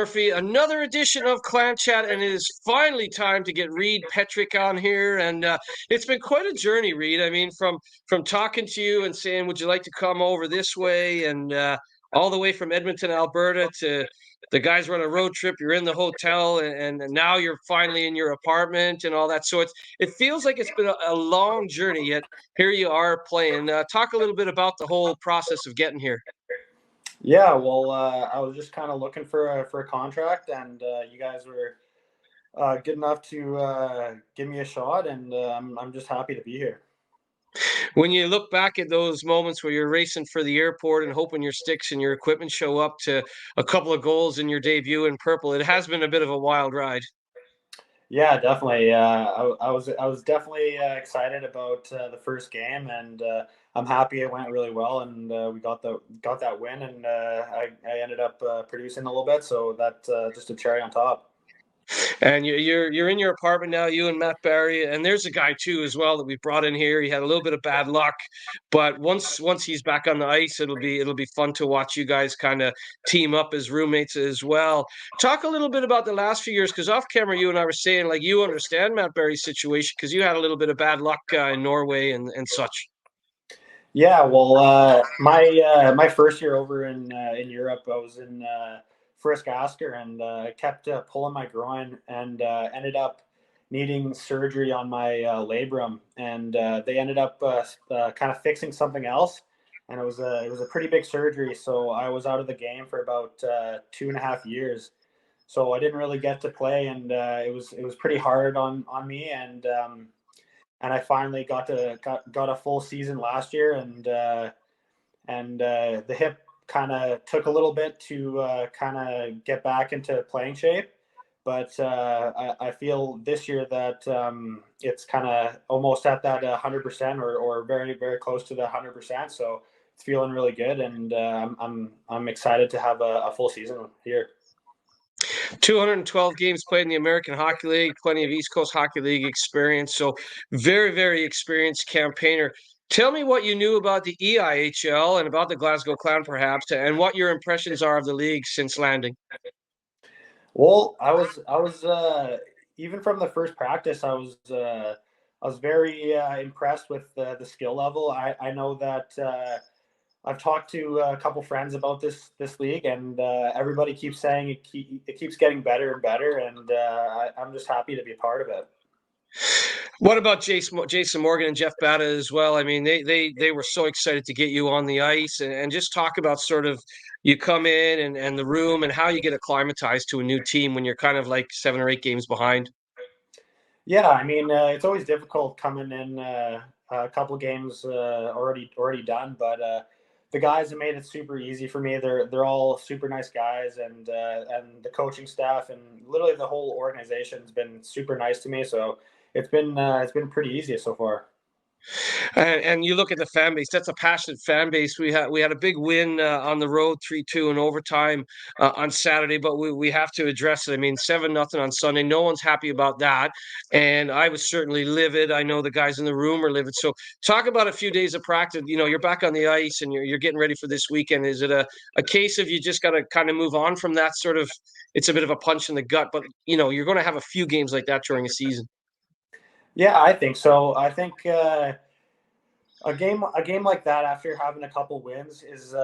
Murphy, another edition of Clan Chat, and it is finally time to get Reid Petryk on here. And it's been quite a journey, Reid. I mean, from talking to you and saying, "Would you like to come over this way?" and all the way from Edmonton, Alberta, to the guys were on a road trip. You're in the hotel, and now you're finally in your apartment and all that. So it feels like it's been a long journey. Yet here you are playing. Talk a little bit about the whole process of getting here. Yeah, well, I was just kind of looking for a contract, and you guys were good enough to give me a shot, and I'm just happy to be here. When you look back at those moments where you're racing for the airport and hoping your sticks and your equipment show up to a couple of goals in your debut in purple, it has been a bit of a wild ride. Yeah, definitely. I was definitely excited about the first game, and I'm happy it went really well, and we got that win, and I ended up producing a little bit, so that just a cherry on top. And you're in your apartment now, you and Matt Barry, and there's a guy too as well that we brought in here. He had a little bit of bad luck, but once he's back on the ice, it'll be fun to watch you guys kind of team up as roommates as well. Talk a little bit about the last few years, because off camera, you and I were saying like you understand Matt Barry's situation because you had a little bit of bad luck in Norway and such. Yeah, well, my first year over in Europe, I was in Frisk Asker, and I kept pulling my groin, and ended up needing surgery on my labrum, and they ended up kind of fixing something else, and it was a pretty big surgery, so I was out of the game for about 2.5 years. So I didn't really get to play, and it was pretty hard on me, and I finally got a full season last year, and the hip kind of took a little bit to kind of get back into playing shape, but I feel this year that it's kind of almost at that 100%, or very very close to the 100%. So it's feeling really good, and I'm excited to have a full season here. 212 games played in the American Hockey League, plenty of East Coast Hockey League experience. So very, very experienced campaigner. Tell me what you knew about the EIHL and about the Glasgow Clown, perhaps, and what your impressions are of the league since landing. Well, I was even from the first practice, I was very impressed with the skill level. I know that I've talked to a couple friends about this league, and everybody keeps saying it keeps getting better and better, and I'm just happy to be a part of it. What about Jason Morgan and Jeff Batta as well? I mean, they were so excited to get you on the ice, and just talk about sort of you come in and the room and how you get acclimatized to a new team when you're kind of like 7 or 8 games behind. Yeah, I mean, it's always difficult coming in a couple games already done, but the guys have made it super easy for me. They're all super nice guys, and the coaching staff and literally the whole organization has been super nice to me. So it's been pretty easy so far. And you look at the fan base. That's a passionate fan base. We had a big win on the road, 3-2 in overtime on Saturday, but we have to address it. I mean, 7-0 on Sunday. No one's happy about that, and I was certainly livid. I know the guys in the room are livid. So talk about a few days of practice. You know, you're back on the ice and you're getting ready for this weekend. Is it a case of you just got to kind of move on from that sort of? It's a bit of a punch in the gut, but you know you're going to have a few games like that during a season. Yeah, I think so. I think a game like that after having a couple wins is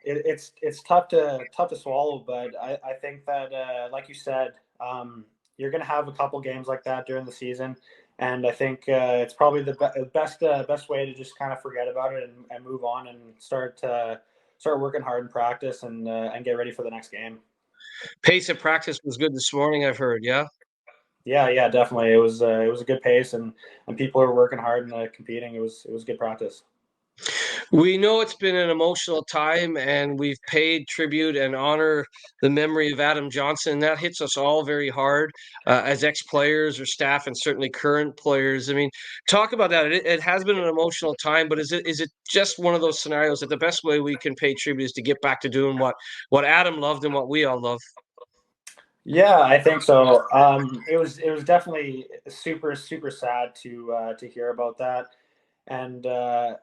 it's tough to swallow. But I think that like you said, you're going to have a couple games like that during the season, and I think it's probably the best way to just kind of forget about it, and move on, and start working hard in practice, and get ready for the next game. Pace of practice was good this morning, I've heard. Yeah. Yeah, definitely. It was a good pace, and people are working hard and competing. It was good practice. We know it's been an emotional time, and we've paid tribute and honor the memory of Adam Johnson. And that hits us all very hard as ex-players or staff, and certainly current players. I mean, talk about that. It has been an emotional time, but is it just one of those scenarios that the best way we can pay tribute is to get back to doing what Adam loved and what we all love? Yeah, I think so. It was definitely super super sad to hear about that, and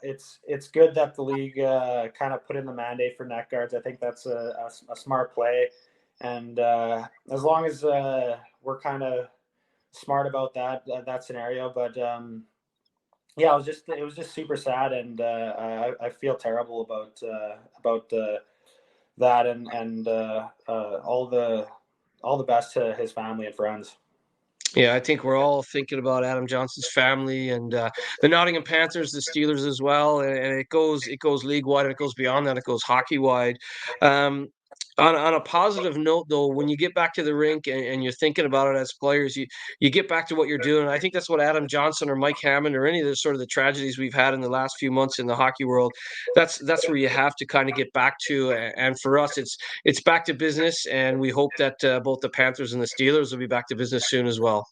it's good that the league kind of put in the mandate for net guards. I think that's a smart play, and as long as we're kind of smart about that scenario. But yeah, it was just super sad, and I feel terrible about that, and all the best to his family and friends. Yeah, I think we're all thinking about Adam Johnson's family and the Nottingham Panthers, the Steelers as well, and it goes league wide and it goes beyond that. It goes hockey wide. Um, on a positive note, though, when you get back to the rink and you're thinking about it as players, you get back to what you're doing. I think that's what Adam Johnson or Mike Hammond or any of the sort of the tragedies we've had in the last few months in the hockey world. That's where you have to kind of get back to. And for us, it's back to business, and we hope that both the Panthers and the Steelers will be back to business soon as well.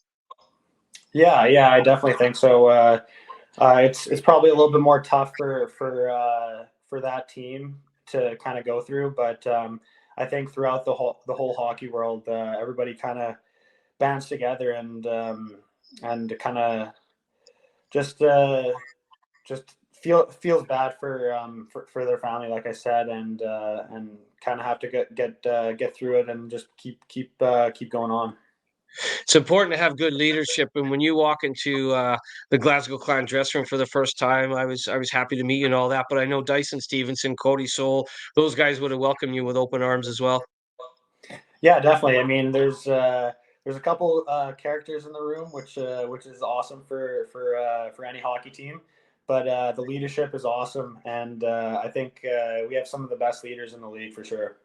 Yeah, I definitely think so. It's probably a little bit more tough for that team to kind of go through, but I think throughout the whole hockey world, everybody kind of bands together and kind of just feels bad for their family, like I said, and kind of have to get through it and just keep going on. It's important to have good leadership. And when you walk into the Glasgow Clan dressing room for the first time, I was happy to meet you and all that. But I know Dyson Stevenson, Cody Soul, those guys would have welcomed you with open arms as well. Yeah, definitely. I mean, there's a couple characters in the room, which is awesome for any hockey team. But the leadership is awesome, and I think we have some of the best leaders in the league for sure.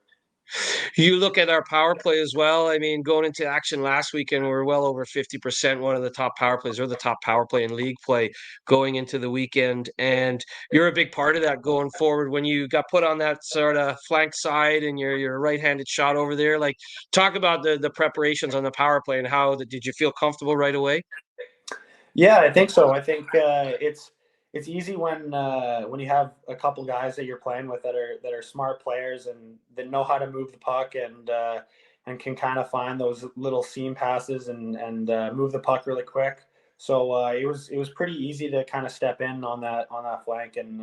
You look at our power play as well. I mean, going into action last weekend, we are well over 50%, one of the top power plays or the top power play in league play going into the weekend. And you're a big part of that going forward. When you got put on that sort of flank side and your right-handed shot over there, like talk about the preparations on the power play and how did you feel comfortable right away? Yeah, I think so. I think it's easy when you have a couple guys that you're playing with that are smart players and that know how to move the puck and can kind of find those little seam passes and move the puck really quick. So it was pretty easy to kind of step in on that flank and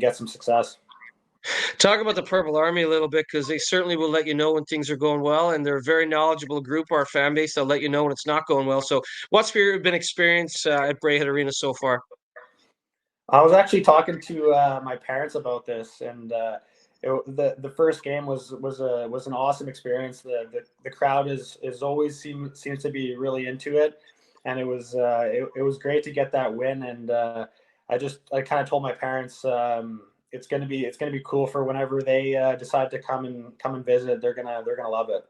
get some success. Talk about the Purple Army a little bit because they certainly will let you know when things are going well, and they're a very knowledgeable group. Our fan base, they'll let you know when it's not going well. So, what's been experience at Braehead Arena so far? I was actually talking to my parents about this, and the first game was an awesome experience. The crowd is always seems to be really into it, and it was great to get that win. And I kind of told my parents it's gonna be cool for whenever they decide to come and visit. They're gonna love it.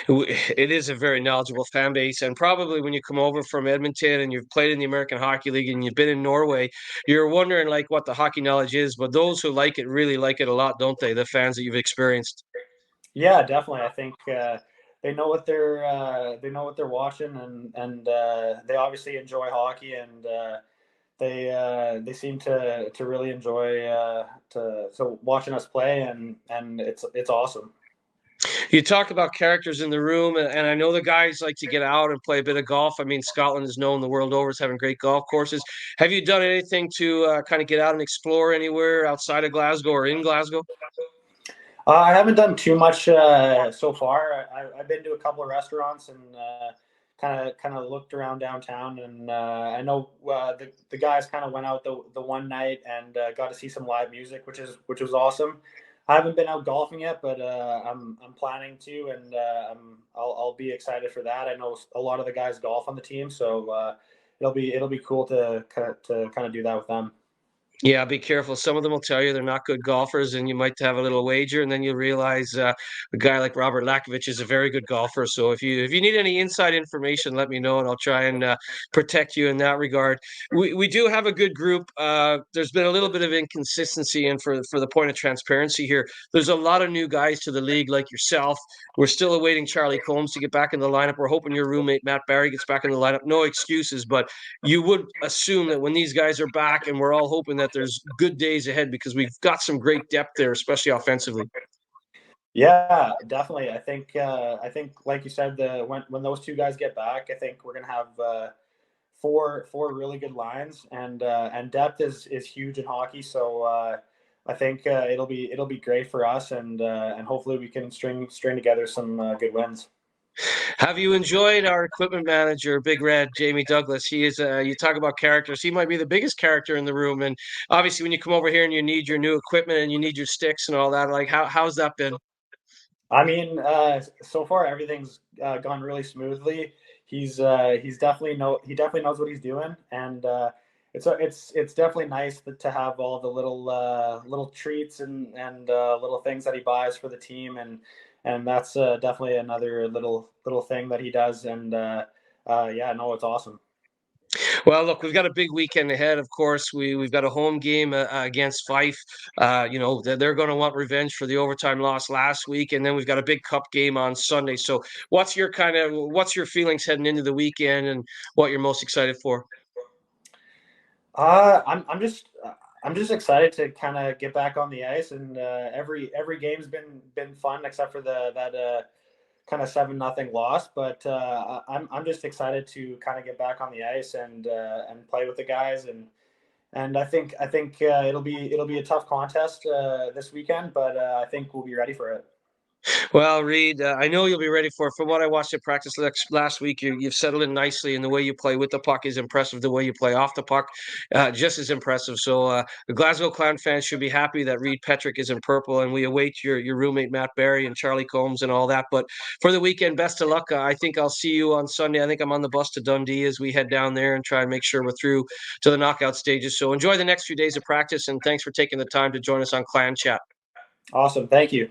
It is a very knowledgeable fan base, and probably when you come over from Edmonton and you've played in the American Hockey League and you've been in Norway, you're wondering like what the hockey knowledge is. But those who like it really like it a lot, don't they? The fans that you've experienced. Yeah, definitely. I think they know what they're watching, and they obviously enjoy hockey, and they seem to really enjoy to watching us play, and it's awesome. You talk about characters in the room, and I know the guys like to get out and play a bit of golf. I mean, Scotland is known the world over as having great golf courses. Have you done anything to kind of get out and explore anywhere outside of Glasgow or in Glasgow? I haven't done too much so far. I've been to a couple of restaurants and kind of looked around downtown, and I know the guys kind of went out the one night and got to see some live music, which was awesome. I haven't been out golfing yet, but I'm planning to, and I'll be excited for that. I know a lot of the guys golf on the team, so it'll be cool to kind of do that with them. Yeah, be careful. Some of them will tell you they're not good golfers, and you might have a little wager, and then you realize a guy like Robert Lakovich is a very good golfer. So if you need any inside information, let me know, and I'll try and protect you in that regard. We do have a good group. There's been a little bit of inconsistency, and for the point of transparency here, there's a lot of new guys to the league, like yourself. We're still awaiting Charlie Combs to get back in the lineup. We're hoping your roommate Matt Barry gets back in the lineup. No excuses, but you would assume that when these guys are back, and we're all hoping that there's good days ahead because we've got some great depth there, especially offensively. Yeah, definitely. I think like you said, the when those two guys get back, I think we're gonna have four really good lines, and depth is huge in hockey. So I think it'll be great for us, and hopefully we can string together some good wins. Have you enjoyed our equipment manager, Big Red, Jamie Douglas? He is, you talk about characters. He might be the biggest character in the room. And obviously, when you come over here and you need your new equipment and you need your sticks and all that, like how's that been? I mean, so far everything's gone really smoothly. He definitely knows what he's doing, and it's definitely nice to have all the little treats and little things that he buys for the team, and that's definitely another little thing that he does, and yeah, no, it's awesome. Well, look, we've got a big weekend ahead. Of course, we've got a home game against Fife. They're going to want revenge for the overtime loss last week, and then we've got a big cup game on Sunday. So, what's your feelings heading into the weekend, and what you're most excited for? I'm just excited to kind of get back on the ice, and every game's been fun except for that kind of 7-0 loss. But I'm just excited to kind of get back on the ice and play with the guys, and I think it'll be a tough contest this weekend, but I think we'll be ready for it. Well, Reid, I know you'll be ready for it. From what I watched at practice last week, you've settled in nicely, and the way you play with the puck is impressive. The way you play off the puck, just as impressive. So the Glasgow Clown fans should be happy that Reid Petryk is in purple, and we await your roommate Matt Barry and Charlie Combs and all that. But for the weekend, best of luck. I think I'll see you on Sunday. I think I'm on the bus to Dundee as we head down there and try and make sure we're through to the knockout stages. So enjoy the next few days of practice, and thanks for taking the time to join us on Clan Chat. Awesome, thank you.